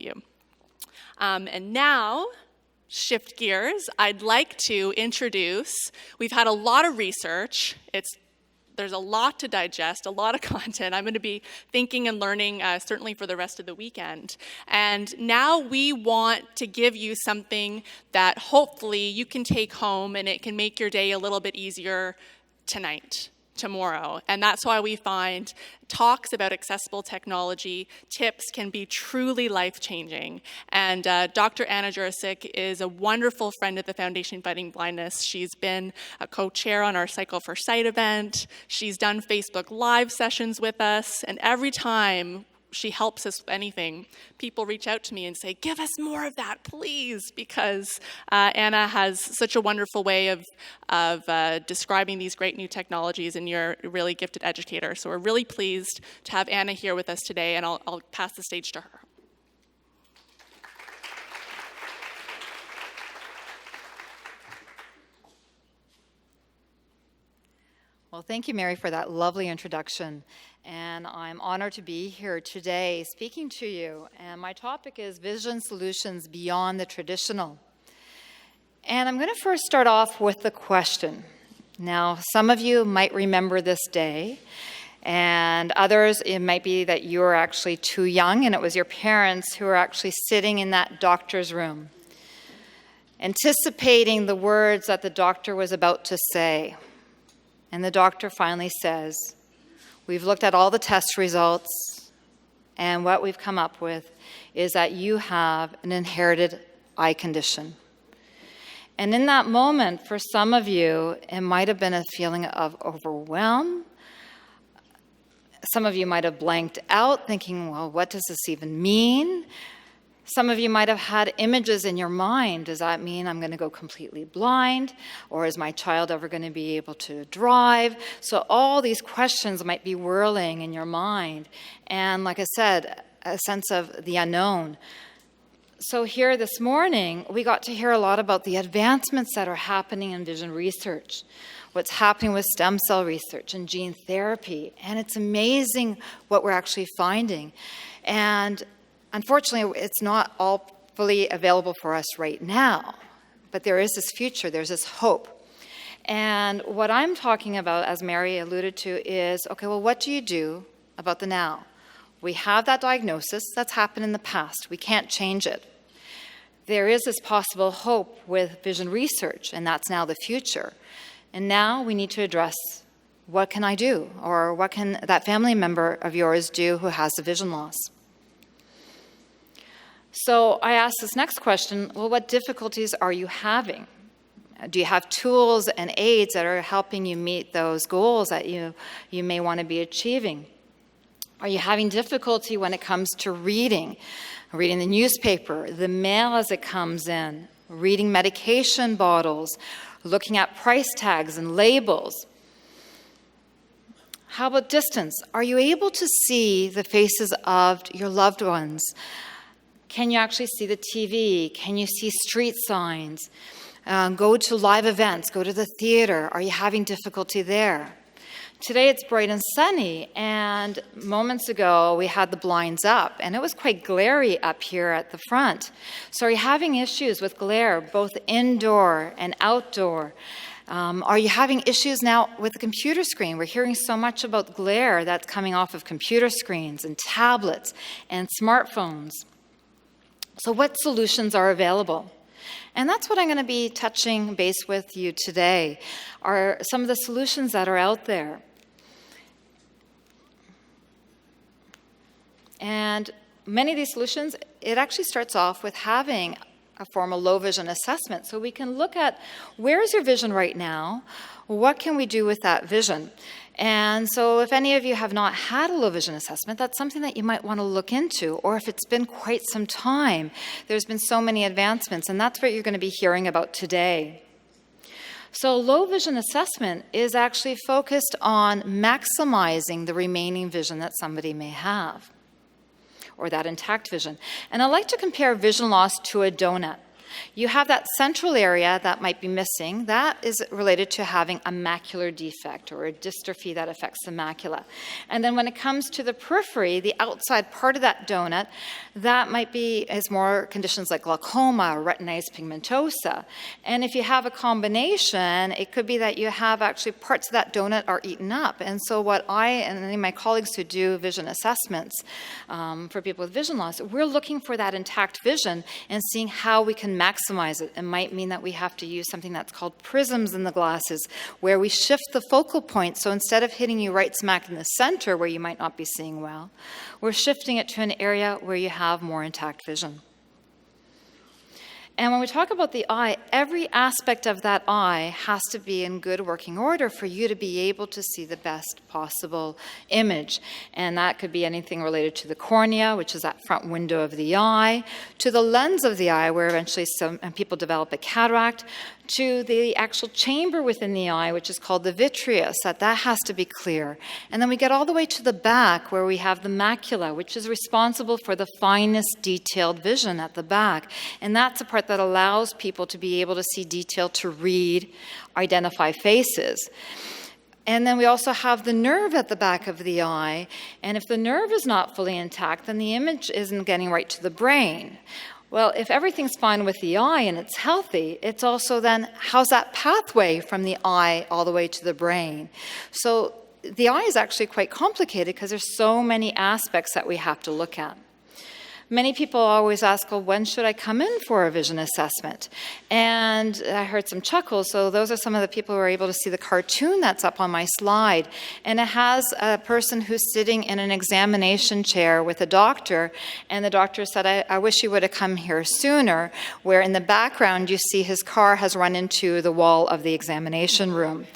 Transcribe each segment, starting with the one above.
you. And now, shift gears, I'd like to introduce, we've had a lot of research. There's a lot to digest, a lot of content. I'm going to be thinking and learning certainly for the rest of the weekend. And now we want to give you something that hopefully you can take home and it can make your day a little bit easier tonight, tomorrow. And that's why we find talks about accessible technology, tips can be truly life-changing. And Dr. Anna Juricic is a wonderful friend at the Foundation Fighting Blindness. She's been a co-chair on our Cycle for Sight event. She's done Facebook Live sessions with us. And every time she helps us with anything, people reach out to me and say, give us more of that, please, because Anna has such a wonderful way of describing these great new technologies, and you're a really gifted educator. So we're really pleased to have Anna here with us today, and I'll pass the stage to her. Well, thank you, Mary, for that lovely introduction. And I'm honored to be here today speaking to you. And my topic is Vision Solutions Beyond the Traditional. And I'm going to first start off with the question. Now, some of you might remember this day, and others, it might be that you were actually too young, and it was your parents who were actually sitting in that doctor's room, anticipating the words that the doctor was about to say. And the doctor finally says, we've looked at all the test results, and what we've come up with is that you have an inherited eye condition. And in that moment, for some of you, it might have been a feeling of overwhelm. Some of you might have blanked out, thinking, well, what does this even mean? Some of you might have had images in your mind. Does that mean I'm going to go completely blind? Or is my child ever going to be able to drive? So all these questions might be whirling in your mind. And like I said, a sense of the unknown. So here this morning, we got to hear a lot about the advancements that are happening in vision research, what's happening with stem cell research and gene therapy. And it's amazing what we're actually finding. And unfortunately, it's not all fully available for us right now, but there is this future, there's this hope. And what I'm talking about, as Mary alluded to, is, okay, well, what do you do about the now? We have that diagnosis that's happened in the past. We can't change it. There is this possible hope with vision research, and that's now the future. And now we need to address, what can I do? Or what can that family member of yours do who has a vision loss? So I asked this next question, well, what difficulties are you having? Do you have tools and aids that are helping you meet those goals that you may want to be achieving? Are you having difficulty when it comes to reading the newspaper, the mail as it comes in, reading medication bottles, looking at price tags and labels? How about distance? Are you able to see the faces of your loved ones? Can you actually see the TV? Can you see street signs? Go to live events, go to the theater. Are you having difficulty there? Today it's bright and sunny, and moments ago we had the blinds up, and it was quite glary up here at the front. So are you having issues with glare, both indoor and outdoor? Are you having issues now with the computer screen? We're hearing so much about glare that's coming off of computer screens and tablets and smartphones. So what solutions are available? And that's what I'm going to be touching base with you today, are some of the solutions that are out there. And many of these solutions, it actually starts off with having a formal low vision assessment. So we can look at, where's your vision right now? What can we do with that vision? And so if any of you have not had a low vision assessment, that's something that you might want to look into. Or if it's been quite some time, there's been so many advancements, and that's what you're going to be hearing about today. So low vision assessment is actually focused on maximizing the remaining vision that somebody may have, or that intact vision. And I like to compare vision loss to a donut. You have that central area that might be missing. That is related to having a macular defect or a dystrophy that affects the macula. And then when it comes to the periphery, the outside part of that donut, that might be as more conditions like glaucoma or retinitis pigmentosa. And if you have a combination, it could be that you have actually parts of that donut are eaten up. And so what I and any of my colleagues who do vision assessments for people with vision loss, we're looking for that intact vision and seeing how we can maximize it. It might mean that we have to use something that's called prisms in the glasses, where we shift the focal point. So instead of hitting you right smack in the center where you might not be seeing well, we're shifting it to an area where you have more intact vision. And when we talk about the eye, every aspect of that eye has to be in good working order for you to be able to see the best possible image. And that could be anything related to the cornea, which is that front window of the eye, to the lens of the eye, where eventually some people develop a cataract, to the actual chamber within the eye, which is called the vitreous, that has to be clear. And then we get all the way to the back, where we have the macula, which is responsible for the finest detailed vision at the back. And that's a part that allows people to be able to see detail, to read, identify faces. And then we also have the nerve at the back of the eye. And if the nerve is not fully intact, then the image isn't getting right to the brain. Well, if everything's fine with the eye and it's healthy, it's also then, how's that pathway from the eye all the way to the brain? So the eye is actually quite complicated because there's so many aspects that we have to look at. Many people always ask, well, when should I come in for a vision assessment? And I heard some chuckles. So those are some of the people who are able to see the cartoon that's up on my slide. And it has a person who's sitting in an examination chair with a doctor. And the doctor said, I wish you would have come here sooner, where in the background you see his car has run into the wall of the examination room.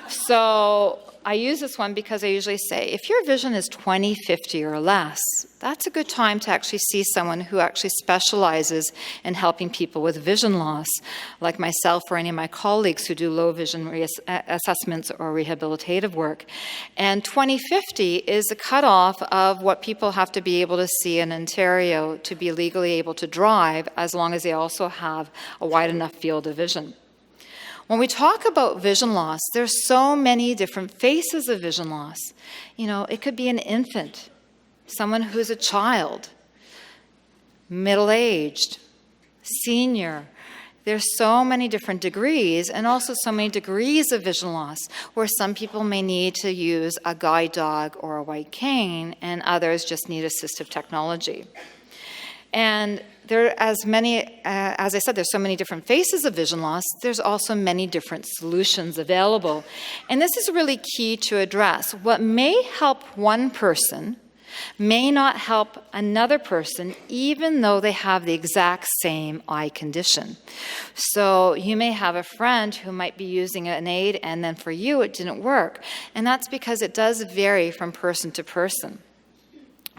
So I use this one because I usually say, if your vision is 20/50 or less, that's a good time to actually see someone who actually specializes in helping people with vision loss, like myself or any of my colleagues who do low vision assessments or rehabilitative work. And 20/50 is the cutoff of what people have to be able to see in Ontario to be legally able to drive, as long as they also have a wide enough field of vision. When we talk about vision loss, there's so many different faces of vision loss. You know, it could be an infant, someone who's a child, middle-aged, senior. There's so many different degrees, and also so many degrees of vision loss, where some people may need to use a guide dog or a white cane, and others just need assistive technology. And there are as I said, there's so many different faces of vision loss. There's also many different solutions available. And this is really key to address. What may help one person may not help another person, even though they have the exact same eye condition. So you may have a friend who might be using an aid, and then for you it didn't work. And that's because it does vary from person to person.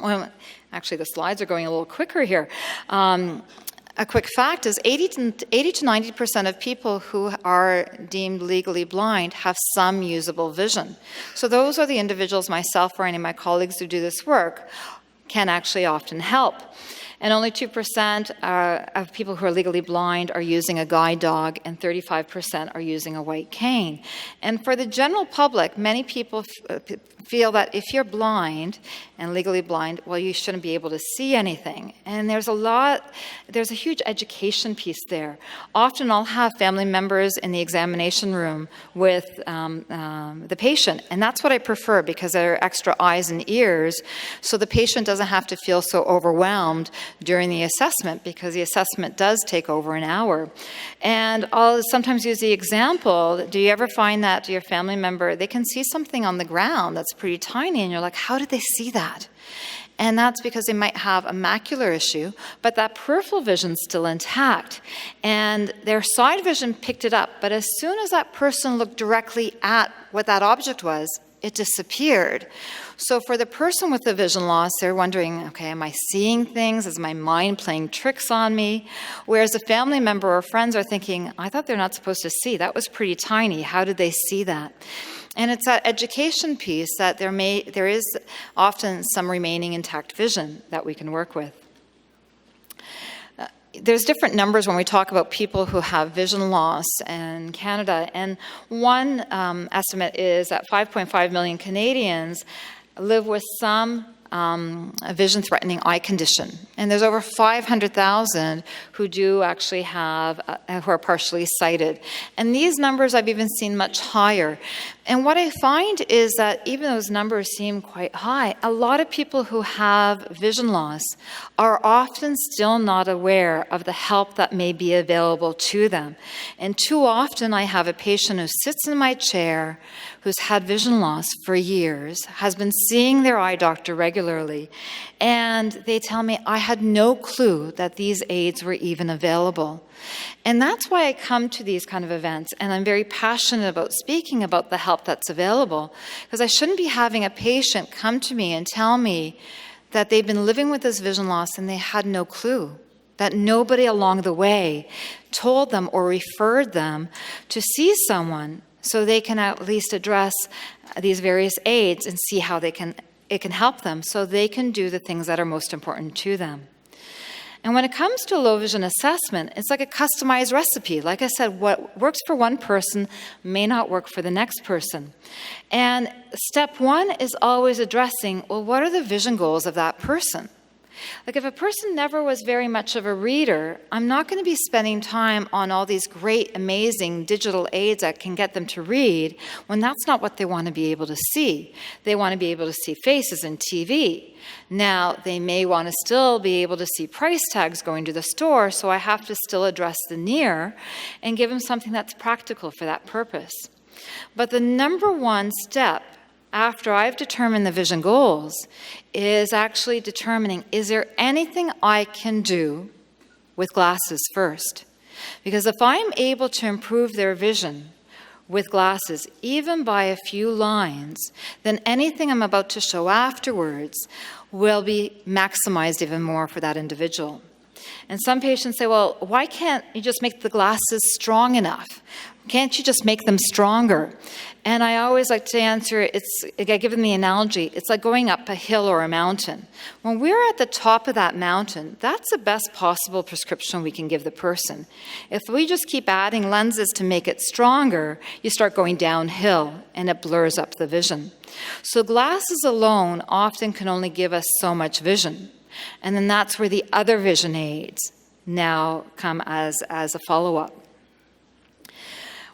Well, actually, the slides are going a little quicker here. A quick fact is 80 to 90% of people who are deemed legally blind have some usable vision. So those are the individuals, myself or any of my colleagues who do this work, can actually often help. And only 2% of people who are legally blind are using a guide dog, and 35% are using a white cane. And for the general public, many people feel that if you're blind and legally blind, well, you shouldn't be able to see anything. And there's a huge education piece there. Often I'll have family members in the examination room with the patient, and that's what I prefer, because there are extra eyes and ears, so the patient doesn't have to feel so overwhelmed during the assessment, because the assessment does take over an hour. And I'll sometimes use the example, do you ever find that your family member, they can see something on the ground that's pretty tiny, and you're like, how did they see that? And that's because they might have a macular issue, but that peripheral vision's still intact. And their side vision picked it up, but as soon as that person looked directly at what that object was, it disappeared. So for the person with the vision loss, they're wondering, okay, am I seeing things? Is my mind playing tricks on me? Whereas a family member or friends are thinking, I thought they're not supposed to see. That was pretty tiny. How did they see that? And it's that education piece that there is often some remaining intact vision that we can work with. there's different numbers when we talk about people who have vision loss in Canada. And one estimate is that 5.5 million Canadians live with some a vision-threatening eye condition. And there's over 500,000 who do actually have, who are partially sighted. And these numbers I've even seen much higher. And what I find is that even those numbers seem quite high, a lot of people who have vision loss are often still not aware of the help that may be available to them. And too often I have a patient who sits in my chair who's had vision loss for years, has been seeing their eye doctor regularly, and they tell me, I had no clue that these aids were even available. And that's why I come to these kind of events, and I'm very passionate about speaking about the help that's available, because I shouldn't be having a patient come to me and tell me that they've been living with this vision loss and they had no clue, that nobody along the way told them or referred them to see someone so they can at least address these various aids and see how it can help them so they can do the things that are most important to them. And when it comes to low vision assessment, it's like a customized recipe. Like I said, what works for one person may not work for the next person. And step one is always addressing, well, what are the vision goals of that person? Like if a person never was very much of a reader, I'm not going to be spending time on all these great, amazing digital aids that can get them to read when that's not what they want to be able to see. They want to be able to see faces in TV. Now, they may want to still be able to see price tags going to the store, so I have to still address the near and give them something that's practical for that purpose. But the number one step after I've determined the vision goals is actually determining, is there anything I can do with glasses first? Because if I'm able to improve their vision with glasses, even by a few lines, then anything I'm about to show afterwards will be maximized even more for that individual. And some patients say, well, why can't you just make the glasses strong enough? Can't you just make them stronger? And I always like to answer, I give them the analogy, it's like going up a hill or a mountain. When we're at the top of that mountain, that's the best possible prescription we can give the person. If we just keep adding lenses to make it stronger, you start going downhill and it blurs up the vision. So glasses alone often can only give us so much vision. And then that's where the other vision aids now come as a follow-up.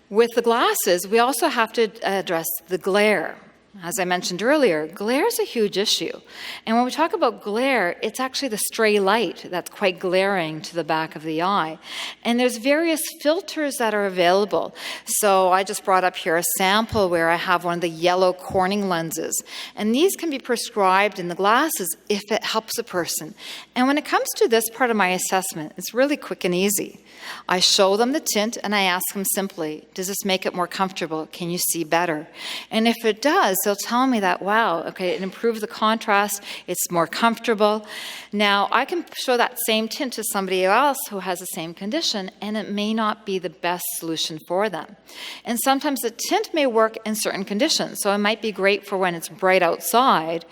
With the glasses, we also have to address the glare. As I mentioned earlier, glare is a huge issue. And when we talk about glare, it's actually the stray light that's quite glaring to the back of the eye. And there's various filters that are available. So I just brought up here a sample where I have one of the yellow Corning lenses. And these can be prescribed in the glasses if it helps a person. And when it comes to this part of my assessment, it's really quick and easy. I show them the tint and I ask them simply, does this make it more comfortable? Can you see better? And if it does, they'll tell me that, wow, okay, it improved the contrast, it's more comfortable. Now, I can show that same tint to somebody else who has the same condition, and it may not be the best solution for them. And sometimes the tint may work in certain conditions, so it might be great for when it's bright outside,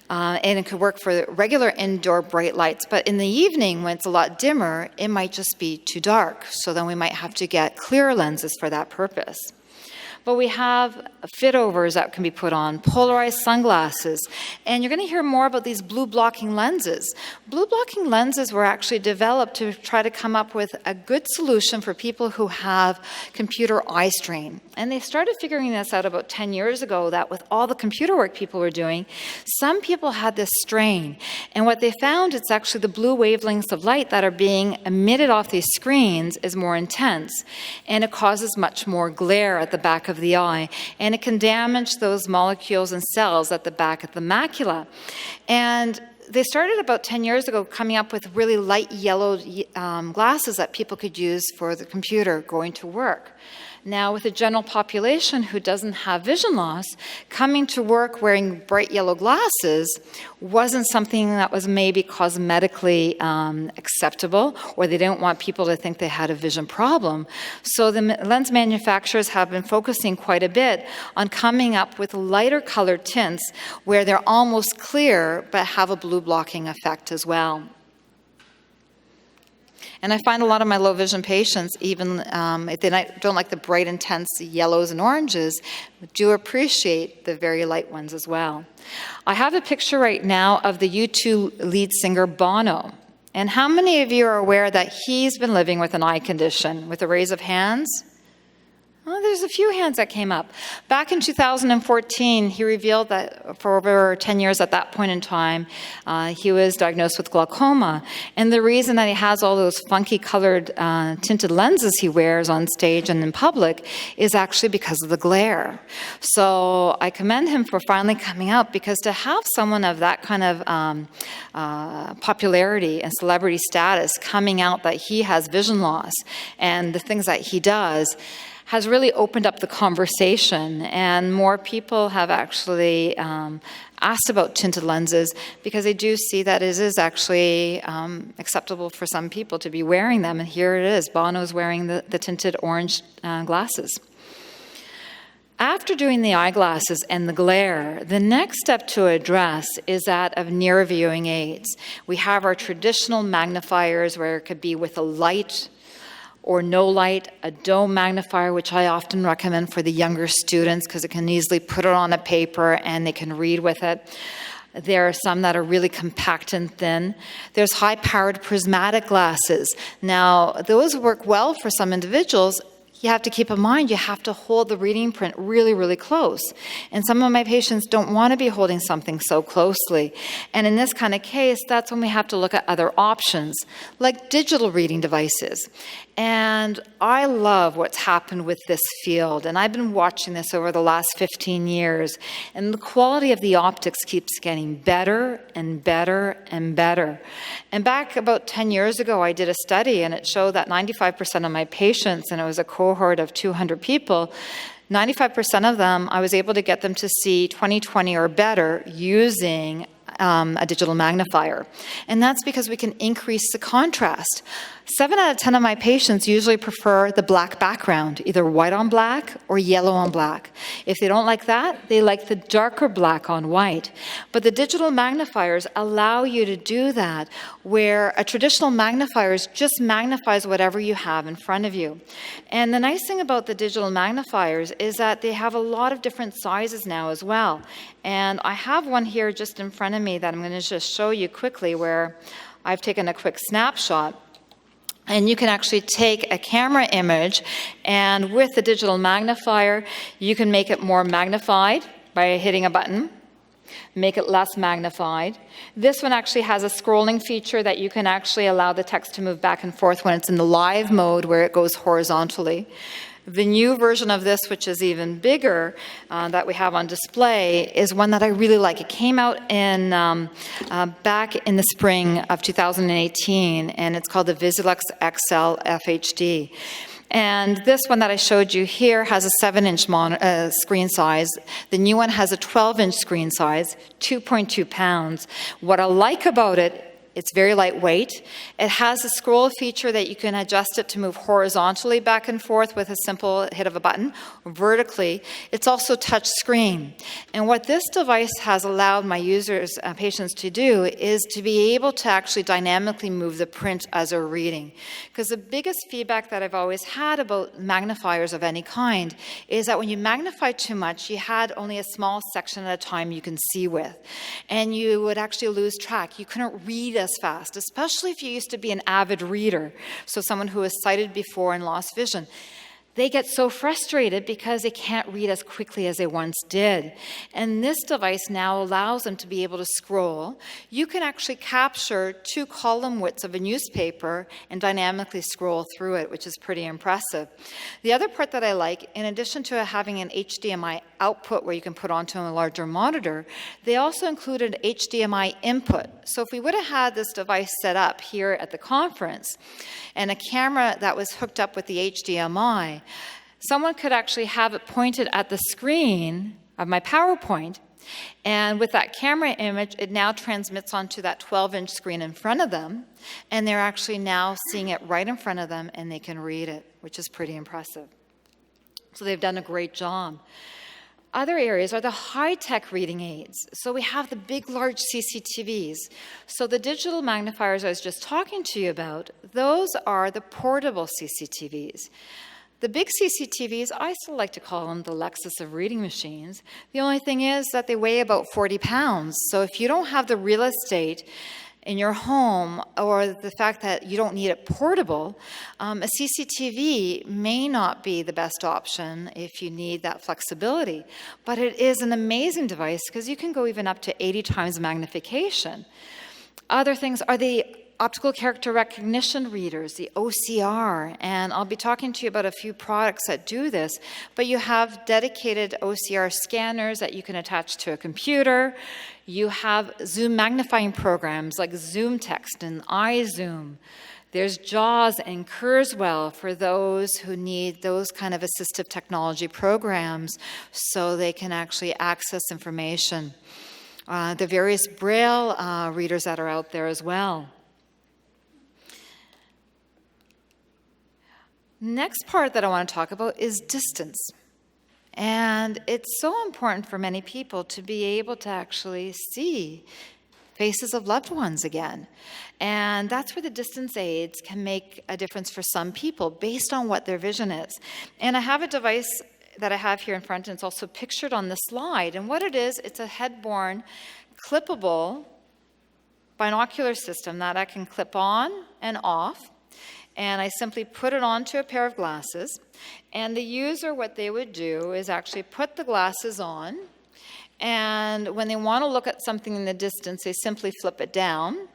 and it could work for regular indoor bright lights. But in the evening, when it's a lot dimmer, it might just be too dark. So then we might have to get clear lenses for that purpose. But we have fit-overs that can be put on, polarized sunglasses, and you're going to hear more about these blue-blocking lenses. Blue-blocking lenses were actually developed to try to come up with a good solution for people who have computer eye strain. And they started figuring this out about 10 years ago, that with all the computer work people were doing, some people had this strain. And what they found, it's actually the blue wavelengths of light that are being emitted off these screens is more intense, and it causes much more glare at the back of the eye, and it can damage those molecules and cells at the back of the macula. And they started about 10 years ago coming up with really light yellow glasses that people could use for the computer going to work. Now, with the general population who doesn't have vision loss, coming to work wearing bright yellow glasses wasn't something that was maybe cosmetically acceptable, or they didn't want people to think they had a vision problem. So the lens manufacturers have been focusing quite a bit on coming up with lighter colored tints where they're almost clear but have a blue blocking effect as well. And I find a lot of my low vision patients, even if they don't like the bright, intense yellows and oranges, do appreciate the very light ones as well. I have a picture right now of the U2 lead singer Bono. And how many of you are aware that he's been living with an eye condition? With a raise of hands? Well, there's a few hands that came up. Back in 2014, he revealed that for over 10 years at that point in time, he was diagnosed with glaucoma. And the reason that he has all those funky colored tinted lenses he wears on stage and in public is actually because of the glare. So I commend him for finally coming out, because to have someone of that kind of popularity and celebrity status coming out that he has vision loss and the things that he does has really opened up the conversation, and more people have actually asked about tinted lenses, because they do see that it is actually acceptable for some people to be wearing them, and here it is, Bono's wearing the tinted orange glasses. After doing the eyeglasses and the glare, the next step to address is that of near viewing aids. We have our traditional magnifiers, where it could be with a light or no light, a dome magnifier, which I often recommend for the younger students because it can easily put it on a paper and they can read with it. There are some that are really compact and thin. There's high-powered prismatic glasses. Now, those work well for some individuals. You have to keep in mind, you have to hold the reading print really, really close. And some of my patients don't want to be holding something so closely. And in this kind of case, that's when we have to look at other options, like digital reading devices. And I love what's happened with this field. And I've been watching this over the last 15 years. And the quality of the optics keeps getting better and better and better. And back about 10 years ago, I did a study, and it showed that 95% of my patients, and it was a cohort of 200 people, 95% of them, I was able to get them to see 20/20 or better using a digital magnifier. And that's because we can increase the contrast. 7 out of 10 of my patients usually prefer the black background, either white on black or yellow on black. If they don't like that, they like the darker black on white. But the digital magnifiers allow you to do that, where a traditional magnifier just magnifies whatever you have in front of you. And the nice thing about the digital magnifiers is that they have a lot of different sizes now as well. And I have one here just in front of me that I'm going to just show you quickly, where I've taken a quick snapshot. And you can actually take a camera image, and with the digital magnifier, you can make it more magnified by hitting a button, make it less magnified. This one actually has a scrolling feature that you can actually allow the text to move back and forth when it's in the live mode, where it goes horizontally. The new version of this, which is even bigger, that we have on display, is one that I really like. It came out in back in the spring of 2018, and it's called the Visilux XL FHD. And this one that I showed you here has a 7-inch screen size. The new one has a 12-inch screen size, 2.2 pounds. What I like about it, it's very lightweight. It has a scroll feature that you can adjust it to move horizontally back and forth with a simple hit of a button, vertically. It's also touch screen. And what this device has allowed my users, patients to do, is to be able to actually dynamically move the print as they're reading. Because the biggest feedback that I've always had about magnifiers of any kind is that when you magnify too much, you had only a small section at a time you can see with. And you would actually lose track. You couldn't read as fast, especially if you used to be an avid reader, so someone who was sighted before and lost vision. They get so frustrated because they can't read as quickly as they once did. And this device now allows them to be able to scroll. You can actually capture 2 column widths of a newspaper and dynamically scroll through it, which is pretty impressive. The other part that I like, in addition to having an HDMI output where you can put onto a larger monitor, they also included HDMI input. So if we would have had this device set up here at the conference and a camera that was hooked up with the HDMI, someone could actually have it pointed at the screen of my PowerPoint, and with that camera image, it now transmits onto that 12-inch screen in front of them, and they're actually now seeing it right in front of them, and they can read it, which is pretty impressive. So they've done a great job. Other areas are the high-tech reading aids. So we have the big, large CCTVs. So the digital magnifiers I was just talking to you about, those are the portable CCTVs. The big CCTVs, I still like to call them the Lexus of reading machines. The only thing is that they weigh about 40 pounds. So if you don't have the real estate in your home, or the fact that you don't need it portable, a CCTV may not be the best option if you need that flexibility. But it is an amazing device because you can go even up to 80 times magnification. Other things are the optical character recognition readers, the OCR, and I'll be talking to you about a few products that do this, but you have dedicated OCR scanners that you can attach to a computer. You have zoom magnifying programs like Zoom Text and iZoom. There's JAWS and Kurzweil for those who need those kind of assistive technology programs so they can actually access information. The various Braille readers that are out there as well. Next part that I want to talk about is distance. And it's so important for many people to be able to actually see faces of loved ones again. And that's where the distance aids can make a difference for some people based on what their vision is. And I have a device that I have here in front, and it's also pictured on the slide. And what it is, it's a head-borne, clippable binocular system that I can clip on and off. And I simply put it onto a pair of glasses. And the user, what they would do is actually put the glasses on. And when they want to look at something in the distance, they simply flip it down.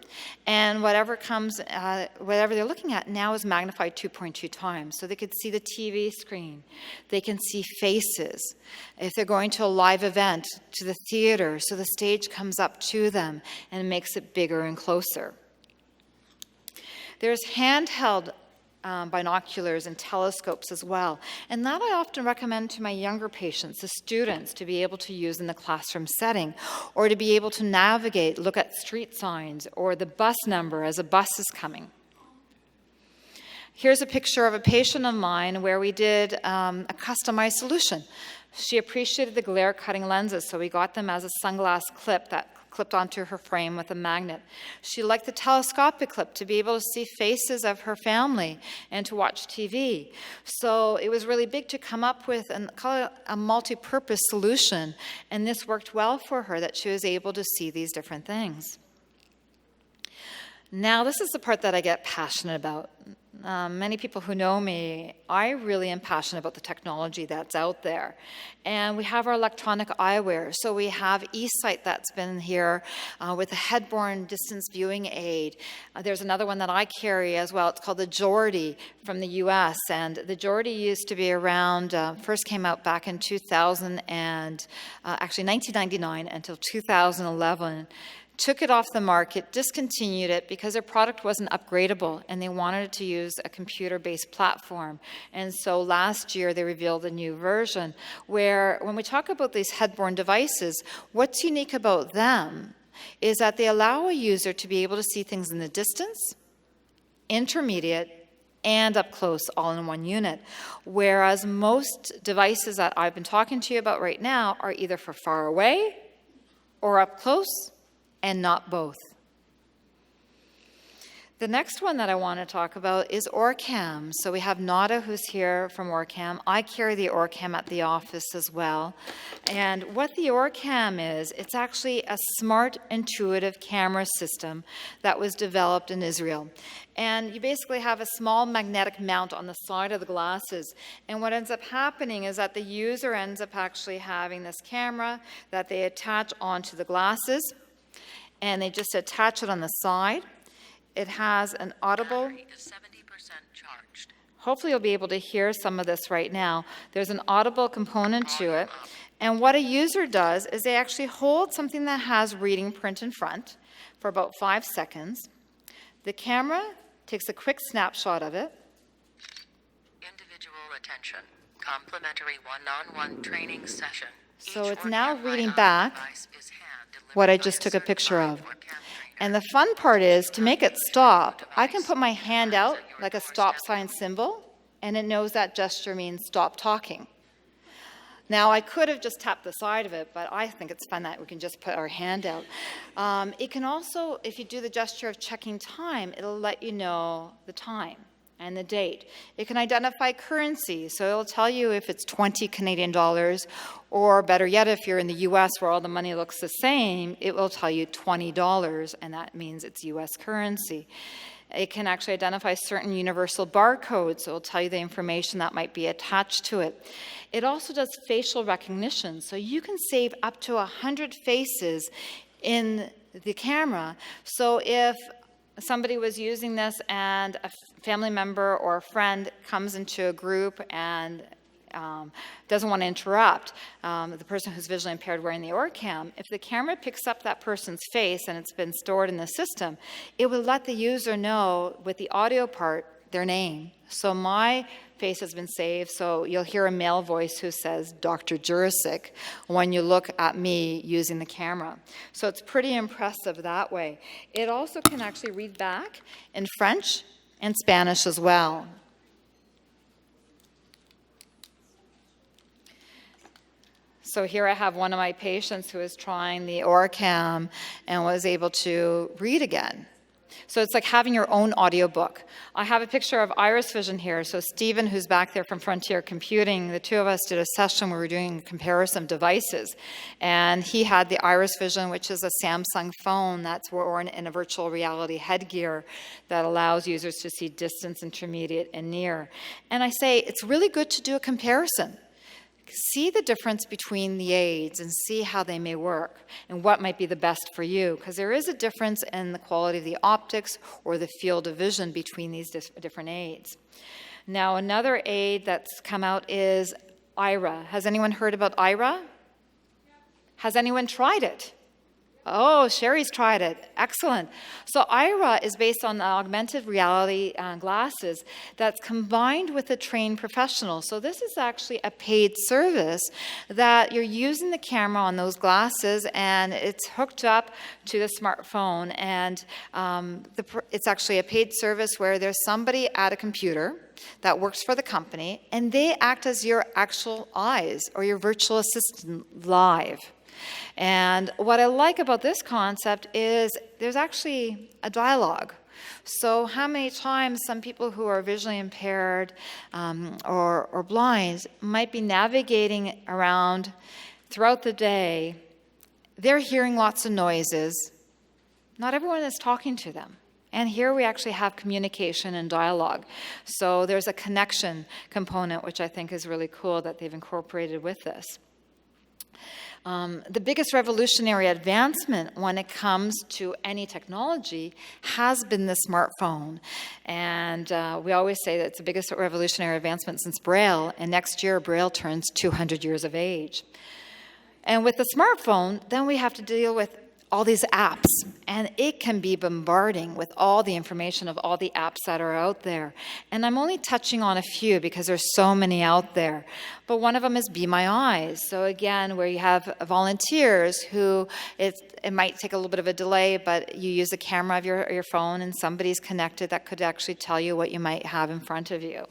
And whatever they're looking at now is magnified 2.2 times. So they could see the TV screen. They can see faces. If they're going to a live event, to the theater, so the stage comes up to them and makes it bigger and closer. There's handheld binoculars and telescopes as well. And that I often recommend to my younger patients, the students, to be able to use in the classroom setting, or to be able to navigate, look at street signs, or the bus number as a bus is coming. Here's a picture of a patient of mine where we did a customized solution. She appreciated the glare-cutting lenses, so we got them as a sunglass clip that clipped onto her frame with a magnet. She liked the telescopic clip to be able to see faces of her family and to watch TV. So it was really big to come up with a multi-purpose solution, and this worked well for her, that she was able to see these different things. Now, this is the part that I get passionate about. Many people who know me, I really am passionate about the technology that's out there. And we have our electronic eyewear. So we have eSight that's been here with a head-borne distance viewing aid. There's another one that I carry as well. It's called the Jordy from the US. And the Jordy used to be around, first came out back in 1999 until 2011. Took it off the market, discontinued it because their product wasn't upgradable and they wanted to use a computer-based platform. And so last year they revealed a new version where when we talk about these head-borne devices, what's unique about them is that they allow a user to be able to see things in the distance, intermediate, and up close all in one unit. Whereas most devices that I've been talking to you about right now are either for far away or up close, and not both. The next one that I want to talk about is Orcam. So we have Nada, who's here from Orcam. I carry the Orcam at the office as well. And what the Orcam is, it's actually a smart, intuitive camera system that was developed in Israel. And you basically have a small magnetic mount on the side of the glasses. And what ends up happening is that the user ends up actually having this camera that they attach onto the glasses. And they just attach it on the side. It has an audible. Battery is 70% charged. Hopefully you'll be able to hear some of this right now. There's an audible component to it. And what a user does is they actually hold something that has reading print in front for about 5 seconds. The camera takes a quick snapshot of it. Individual attention. Complimentary one-on-one training session. So Each it's now Orcam reading iOS back device is hand-delivered what I by just a took a picture of. certified Orcam trainer. And the fun part is, to make it stop, I can put my hand out like a stop sign symbol, and it knows that gesture means stop talking. Now, I could have just tapped the side of it, but I think it's fun that we can just put our hand out. It can also, if you do the gesture of checking time, it'll let you know the time and the date. It can identify currency, so it'll tell you if it's 20 Canadian dollars, or better yet, if you're in the US where all the money looks the same, it will tell you $20, and that means it's US currency. It can actually identify certain universal barcodes, so it'll tell you the information that might be attached to it. It also does facial recognition, so you can save up to 100 faces in the camera. So if somebody was using this and a family member or a friend comes into a group and doesn't want to interrupt the person who's visually impaired wearing the Orcam, if the camera picks up that person's face and it's been stored in the system, it will let the user know with the audio part their name. So my face has been saved, so you'll hear a male voice who says Dr. Juricic when you look at me using the camera. So it's pretty impressive that way. It also can actually read back in French and Spanish as well. So here I have one of my patients who is trying the Orcam and was able to read again. So it's like having your own audiobook. I have a picture of Iris Vision here. So Stephen, who's back there from Frontier Computing, the two of us did a session where we were doing a comparison of devices. And he had the Iris Vision, which is a Samsung phone that's worn in a virtual reality headgear that allows users to see distance, intermediate, and near. And I say, it's really good to do a comparison. See the difference between the aids and see how they may work and what might be the best for you, because there is a difference in the quality of the optics or the field of vision between these different aids. Now, another aid that's come out is Ayewear. Has anyone heard about Ayewear? Has anyone tried it? Oh, Sherry's tried it. Excellent. So Eyewear is based on the augmented reality glasses that's combined with a trained professional. So this is actually a paid service that you're using the camera on those glasses, and it's hooked up to the smartphone. And it's actually a paid service where there's somebody at a computer that works for the company, and they act as your actual eyes or your virtual assistant live. And what I like about this concept is there's actually a dialogue. So how many times some people who are visually impaired or blind might be navigating around throughout the day, they're hearing lots of noises. Not everyone is talking to them. And here we actually have communication and dialogue. So there's a connection component, which I think is really cool that they've incorporated with this. The biggest revolutionary advancement when it comes to any technology has been the smartphone. And we always say that it's the biggest revolutionary advancement since Braille, and next year Braille turns 200 years of age. And with the smartphone, then we have to deal with all these apps, and it can be bombarding with all the information of all the apps that are out there. And I'm only touching on a few because there's so many out there. But one of them is Be My Eyes. So again, where you have volunteers who, it might take a little bit of a delay, but you use the camera of your phone and somebody's connected that could actually tell you what you might have in front of you.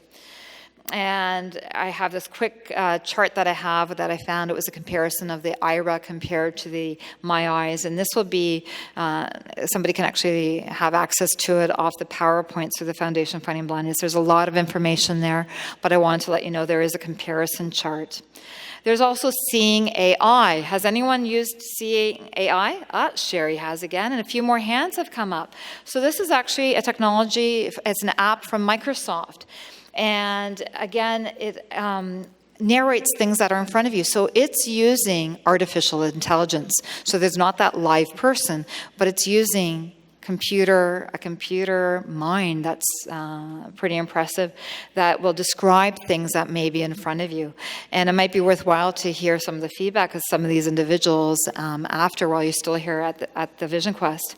And I have this quick chart that I have that I found. It was a comparison of the Ayewear compared to the My Eyes. And this will be, somebody can actually have access to it off the PowerPoint through the Foundation Fighting Blindness. There's a lot of information there, but I wanted to let you know there is a comparison chart. There's also Seeing AI. Has anyone used Seeing AI? Sherry has again, and a few more hands have come up. So this is actually a technology, it's an app from Microsoft. And again, it narrates things that are in front of you. So it's using artificial intelligence. So there's not that live person, but it's using a computer mind that's pretty impressive, that will describe things that may be in front of you. And it might be worthwhile to hear some of the feedback of some of these individuals after, while you're still here at the Vision Quest.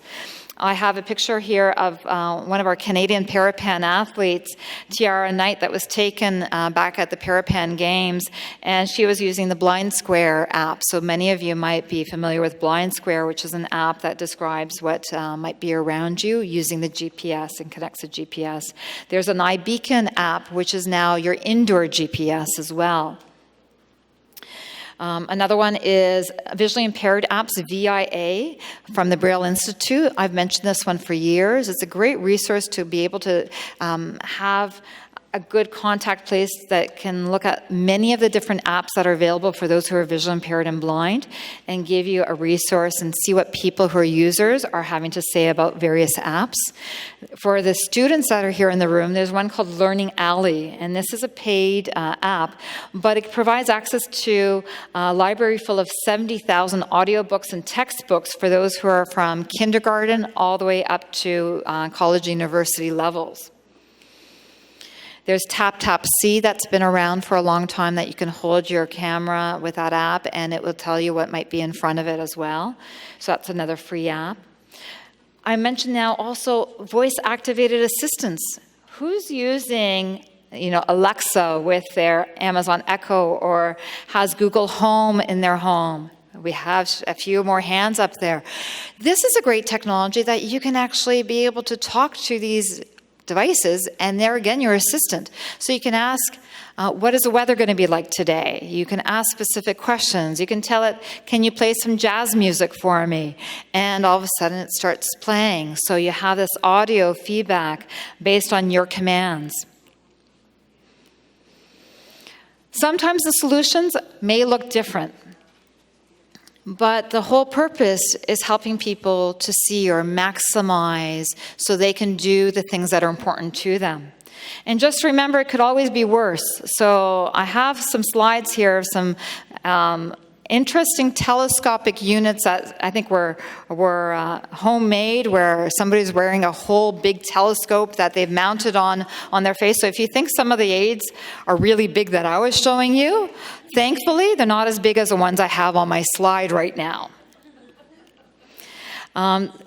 I have a picture here of one of our Canadian Parapan athletes, Tiara Knight, that was taken back at the Parapan Games, and she was using the Blind Square app. So many of you might be familiar with Blind Square, which is an app that describes what might be around you using the GPS and connects to GPS. There's an iBeacon app, which is now your indoor GPS as well. Another one is Visually Impaired Apps, VIA, from the Braille Institute. I've mentioned this one for years. It's a great resource to be able to have a good contact place that can look at many of the different apps that are available for those who are visually impaired and blind, and give you a resource and see what people who are users are having to say about various apps. For the students that are here in the room, there's one called Learning Alley, and this is a paid app, but it provides access to a library full of 70,000 audiobooks and textbooks for those who are from kindergarten all the way up to college, university levels. There's Tap-Tap-See that's been around for a long time, that you can hold your camera with that app and it will tell you what might be in front of it as well. So that's another free app. I mentioned now also voice-activated assistants. Who's using Alexa with their Amazon Echo, or has Google Home in their home? We have a few more hands up there. This is a great technology that you can actually be able to talk to these devices, and there again, your assistant. So you can ask, what is the weather going to be like today? You can ask specific questions. You can tell it, can you play some jazz music for me? And all of a sudden it starts playing. So you have this audio feedback based on your commands. Sometimes the solutions may look different, but the whole purpose is helping people to see or maximize so they can do the things that are important to them. And just remember, it could always be worse. So I have some slides here of some interesting telescopic units that I think were homemade, where somebody's wearing a whole big telescope that they've mounted on their face. So if you think some of the aids are really big that I was showing you, thankfully they're not as big as the ones I have on my slide right now.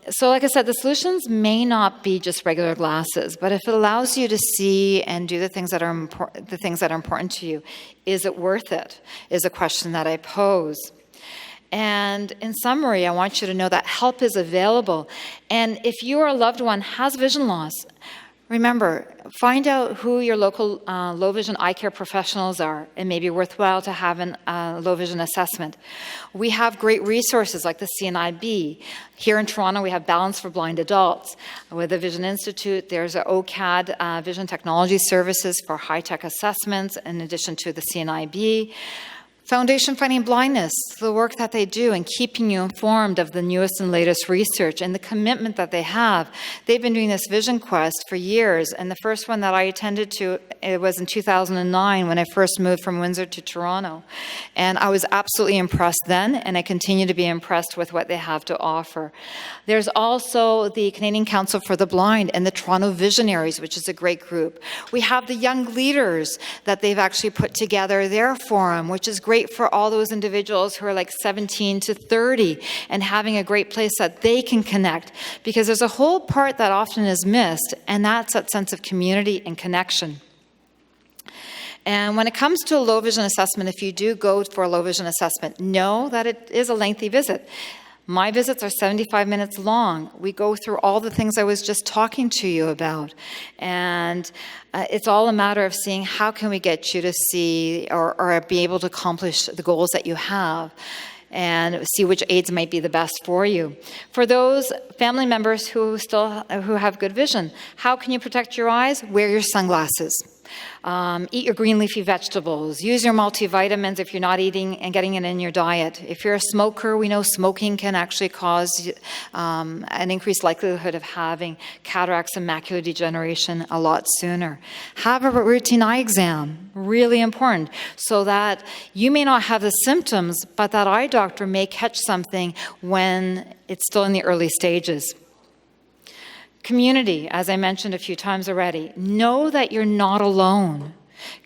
So like I said, the solutions may not be just regular glasses, but if it allows you to see and do the things that are important to you, is it worth it? Is a question that I pose. And in summary, I want you to know that help is available. And if your loved one has vision loss, remember, find out who your local low vision eye care professionals are. It may be worthwhile to have a low vision assessment. We have great resources like the CNIB. Here in Toronto, we have Balance for Blind Adults. With the Vision Institute, there's an OCAD Vision Technology Services for high-tech assessments, in addition to the CNIB. Foundation Fighting Blindness, the work that they do and keeping you informed of the newest and latest research and the commitment that they have. They've been doing this Vision Quest for years, and the first one that I attended to, it was in 2009 when I first moved from Windsor to Toronto. And I was absolutely impressed then, and I continue to be impressed with what they have to offer. There's also the Canadian Council for the Blind and the Toronto Visionaries, which is a great group. We have the Young Leaders that they've actually put together their forum, which is great for all those individuals who are like 17 to 30 and having a great place that they can connect, because there's a whole part that often is missed, and that's that sense of community and connection. And when it comes to a low vision assessment, if you do go for a low vision assessment, know that it is a lengthy visit. My visits are 75 minutes long. We go through all the things I was just talking to you about. And it's all a matter of seeing how can we get you to see or be able to accomplish the goals that you have, and see which aids might be the best for you. For those family members who have good vision, how can you protect your eyes? Wear your sunglasses. Eat your green leafy vegetables. Use your multivitamins if you're not eating and getting it in your diet. If you're a smoker, we know smoking can actually cause an increased likelihood of having cataracts and macular degeneration a lot sooner. Have a routine eye exam, really important, so that you may not have the symptoms, but that eye doctor may catch something when it's still in the early stages. Community, as I mentioned a few times already, know that you're not alone.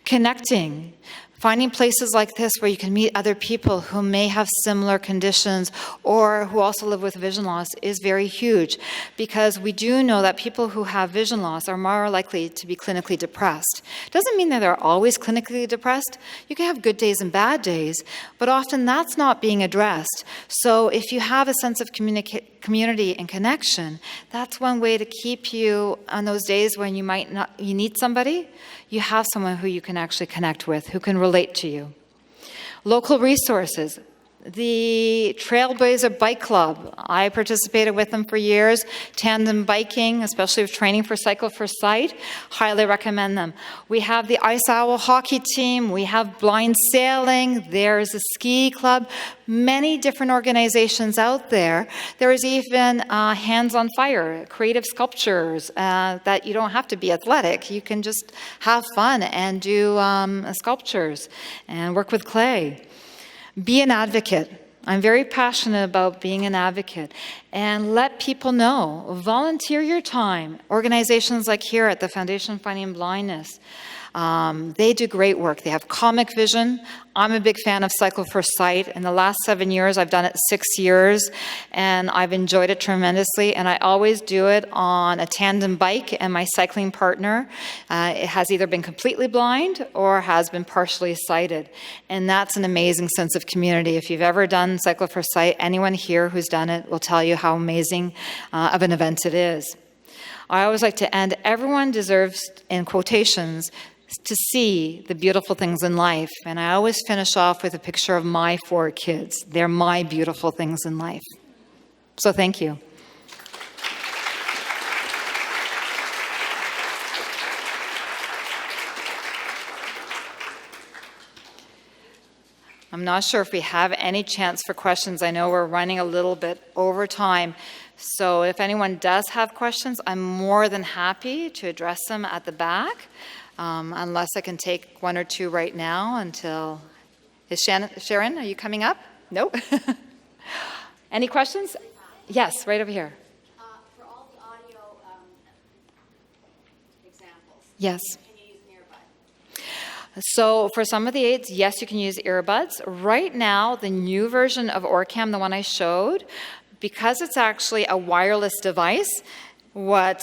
Connecting, finding places like this where you can meet other people who may have similar conditions or who also live with vision loss is very huge, because we do know that people who have vision loss are more likely to be clinically depressed. Doesn't mean that they're always clinically depressed. You can have good days and bad days, but often that's not being addressed. So if you have a sense of community and connection, that's one way to keep you on those days when you need somebody. You have someone who you can actually connect with, who can relate to you. Local resources. The Trailblazer Bike Club, I participated with them for years. Tandem biking, especially with training for Cycle for Sight, highly recommend them. We have the Ice Owl hockey team, we have blind sailing, there's a ski club, many different organizations out there. There is even Hands on Fire, creative sculptures that you don't have to be athletic. You can just have fun and do sculptures and work with clay. Be an advocate. I'm very passionate about being an advocate. And let people know. Volunteer your time. Organizations like here at the Foundation Fighting Blindness, they do great work. They have comic vision. I'm a big fan of Cycle for Sight. In the last 7 years, I've done it 6 years, and I've enjoyed it tremendously. And I always do it on a tandem bike, and my cycling partner it has either been completely blind or has been partially sighted. And that's an amazing sense of community. If you've ever done Cycle for Sight, anyone here who's done it will tell you how amazing of an event it is. I always like to end, everyone deserves, in quotations, to see the beautiful things in life. And I always finish off with a picture of my 4 kids. They're my beautiful things in life. So thank you. I'm not sure if we have any chance for questions. I know we're running a little bit over time. So if anyone does have questions, I'm more than happy to address them at the back. Unless I can take 1 or 2 right now until... Is Sharon, are you coming up? Nope. Any questions? Yes, right over here. For all the audio examples, Yes. can you use an earbud? So for some of the aids, yes, you can use earbuds. Right now, the new version of Orcam, the one I showed, because it's actually a wireless device, what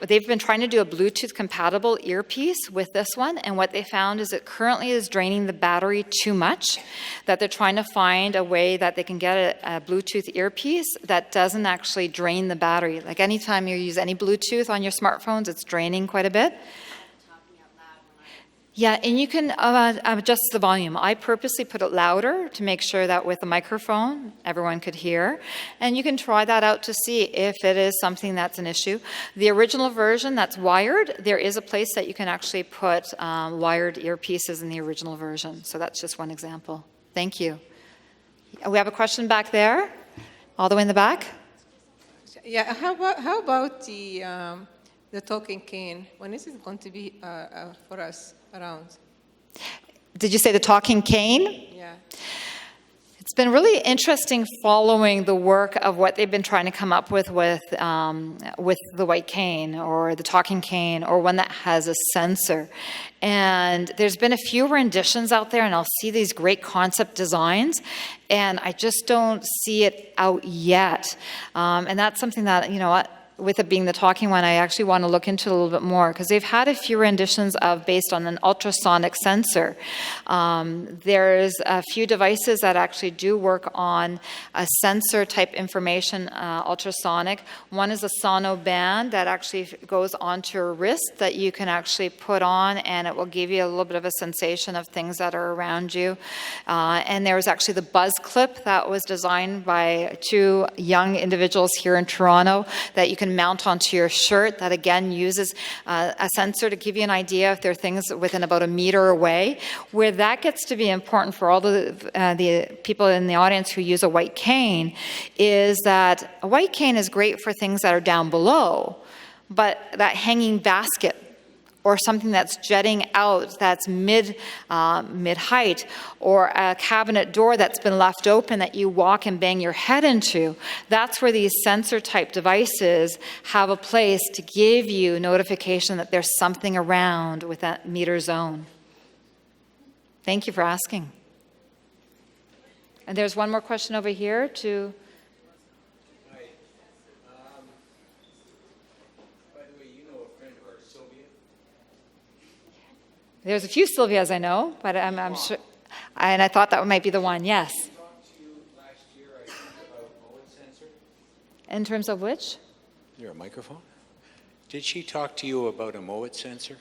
they've been trying to do a Bluetooth compatible earpiece with this one, and what they found is it currently is draining the battery too much, that they're trying to find a way that they can get a Bluetooth earpiece that doesn't actually drain the battery. Like anytime you use any Bluetooth on your smartphones, it's draining quite a bit. Yeah, and you can adjust the volume. I purposely put it louder to make sure that with the microphone, everyone could hear. And you can try that out to see if it is something that's an issue. The original version that's wired, there is a place that you can actually put wired earpieces in the original version. So that's just one example. Thank you. We have a question back there, all the way in the back. Yeah, how about the talking cane? When is it going to be for us around? Did you say the talking cane? Yeah. It's been really interesting following the work of what they've been trying to come up with the white cane or the talking cane or one that has a sensor. And there's been a few renditions out there, and I'll see these great concept designs, and I just don't see it out yet. And that's something that, you know what, with it being the talking one, I actually want to look into it a little bit more, because they've had a few renditions of based on an ultrasonic sensor. There's a few devices that actually do work on a sensor type information, ultrasonic. One is a sono band that actually goes onto your wrist that you can actually put on, and it will give you a little bit of a sensation of things that are around you. And there was actually the buzz clip that was designed by 2 young individuals here in Toronto that you can mount onto your shirt, that again uses a sensor to give you an idea if there are things within about 1 meter away. Where that gets to be important for all the people in the audience who use a white cane is that a white cane is great for things that are down below, but that hanging basket or something that's jetting out that's mid-height, or a cabinet door that's been left open that you walk and bang your head into, that's where these sensor-type devices have a place to give you notification that there's something around with that meter zone. Thank you for asking. And there's one more question over here to... There's a few Sylvias I know, but I'm sure, and I thought that might be the one, yes. I talked to you last year, I think, about mode sensor. In terms of which? Is there a microphone? Did she talk to you about a mode sensor?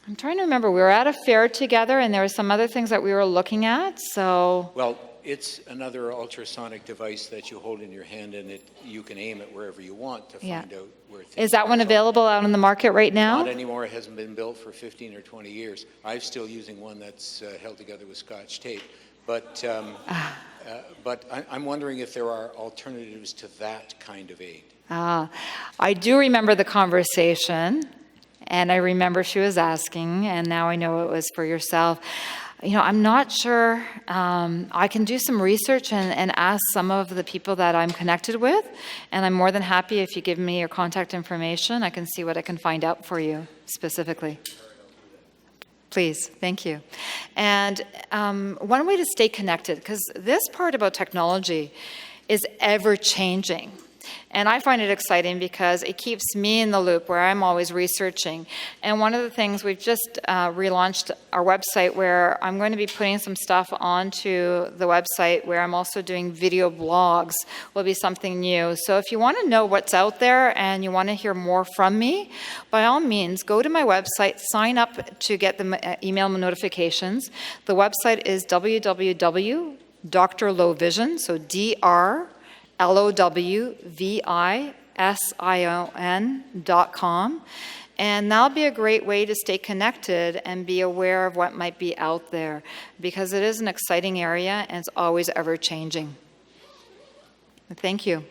I'm trying to remember. We were at a fair together, and there were some other things that we were looking at. So, Well, it's another ultrasonic device that you hold in your hand, and you can aim it wherever you want to Yeah. find out where things is that one are. available out on the market right now? Not anymore. It hasn't been built for 15 or 20 years. I'm still using one that's held together with Scotch tape. But I'm wondering if there are alternatives to that kind of aid. I do remember the conversation, and I remember she was asking, and now I know it was for yourself. I'm not sure. I can do some research and ask some of the people that I'm connected with, and I'm more than happy if you give me your contact information. I can see what I can find out for you specifically. Please, thank you. And one way to stay connected, because this part about technology is ever-changing. And I find it exciting because it keeps me in the loop where I'm always researching. And one of the things, we've just relaunched our website where I'm going to be putting some stuff onto the website where I'm also doing video blogs, will be something new. So if you want to know what's out there and you want to hear more from me, by all means, go to my website, sign up to get the email notifications. The website is www.drlowvision, so DrLowVision.com. And that'll be a great way to stay connected and be aware of what might be out there, because it is an exciting area and it's always ever changing. Thank you.